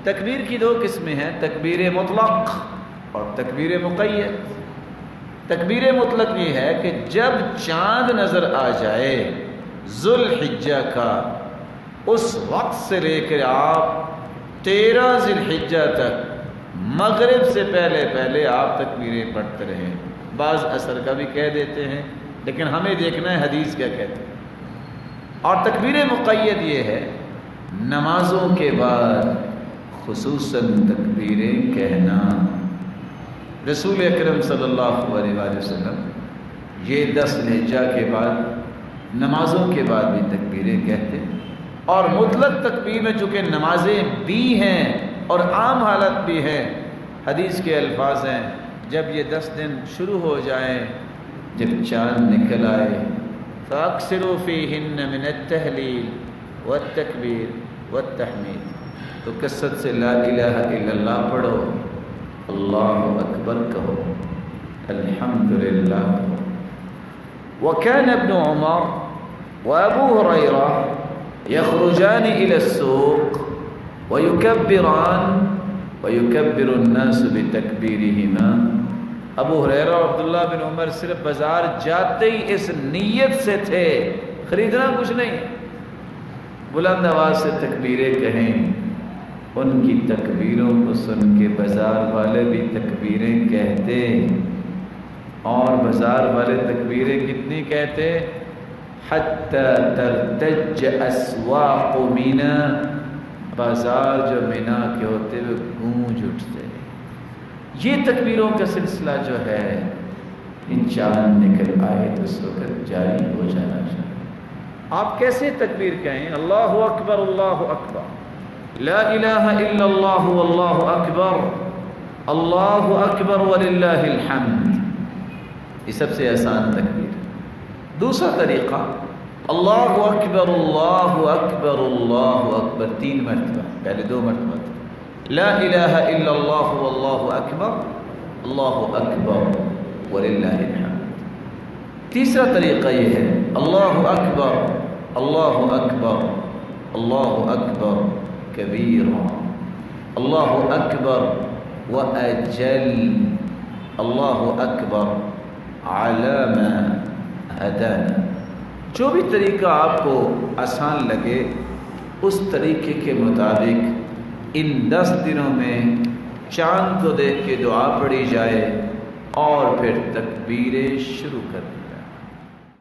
تکبیر کی دو قسمیں ہیں، تکبیر مطلق اور تکبیر مقید۔ تکبیر مطلق یہ ہے کہ جب چاند نظر آ جائے ذوالحجہ کا، اس وقت سے لے کر آپ 13 ذی الحجہ تک مغرب سے پہلے پہلے آپ تکبیریں پڑھتے رہیں۔ بعض عصر کا بھی کہہ دیتے ہیں، لیکن ہمیں دیکھنا ہے حدیث کیا کہتے ہیں۔ اور تکبیر مقید یہ ہے نمازوں کے بعد خصوصاً تکبیریں کہنا۔ رسول اکرم صلی اللہ علیہ وآلہ وسلم یہ 10 ذی الحجہ کے بعد نمازوں کے بعد بھی تکبیریں کہتے ہیں، اور مطلق تکبیر میں چونکہ نمازیں بھی ہیں اور عام حالت بھی ہے، حدیث کے الفاظ ہیں جب یہ 10 دن شروع ہو جائیں، جب چاند نکل آئے فَأَكْثِرُوا فِيهِنَّ مِنَ التَّهْلِيلِ وَالتَّكْبِيرِ وَالتَّحْمِيدِ، تو کثرت سے لا الہ الا اللہ پڑھو، اللہ اکبر کہو، الحمدللہ کہو۔ وَكَانَ ابْنُ عُمَرَ وَأَبُو هُرَيْرَةَ يَخْرُجَانِ إِلَى السُّوقِ وَيُكَبِّرَانِ وَيُكَبِّرُ النَّاسُ بِتَكْبِيرِهِمَا۔ ابو ہریرہ اور عبداللہ بن عمر صرف بازار جاتے ہی اس نیت سے تھے، خریدنا کچھ نہیں، بلند آواز سے تکبیریں کہیں۔ ان کی تکبیروں کو سن کے بازار والے بھی تکبیریں کہتے، اور بازار والے تکبیریں کتنی کہتے؟ حتی ترتج اسواق مینا، بازار جو مینا کے ہوتے ہوئے گونج اٹھتے۔ یہ تکبیروں کا سلسلہ جو ہے ان چاند نکل آئے تو اس وقت جاری ہو جانا چاہیے۔ آپ کیسے تکبیر کہیں؟ اللہ اکبر اللہ اکبر، لا الہ الا اللہ واللہ اکبر، اللہ اکبر وللہ الحمد، یہ سب سے آسان تکبیر۔ دوسرا طریقہ اللہ اکبر اللہ اکبر اللہ اکبر 3 مرتبہ، پہلے 2 مرتبہ لا الہ الا اللہ واللہ اکبر، اللہ اکبر وللہ الحمد۔ تیسرا طریقہ یہ ہے اللہ اکبر اللہ اکبر اللہ اکبر کبیرا، اللہ اکبر واجل، اللہ اکبر علی ما ہدانا۔ جو بھی طریقہ آپ کو آسان لگے اس طریقے کے مطابق ان 10 دنوں میں چاند کو دیکھ کے دعا پڑھی جائے اور پھر تکبیریں شروع کر دیں۔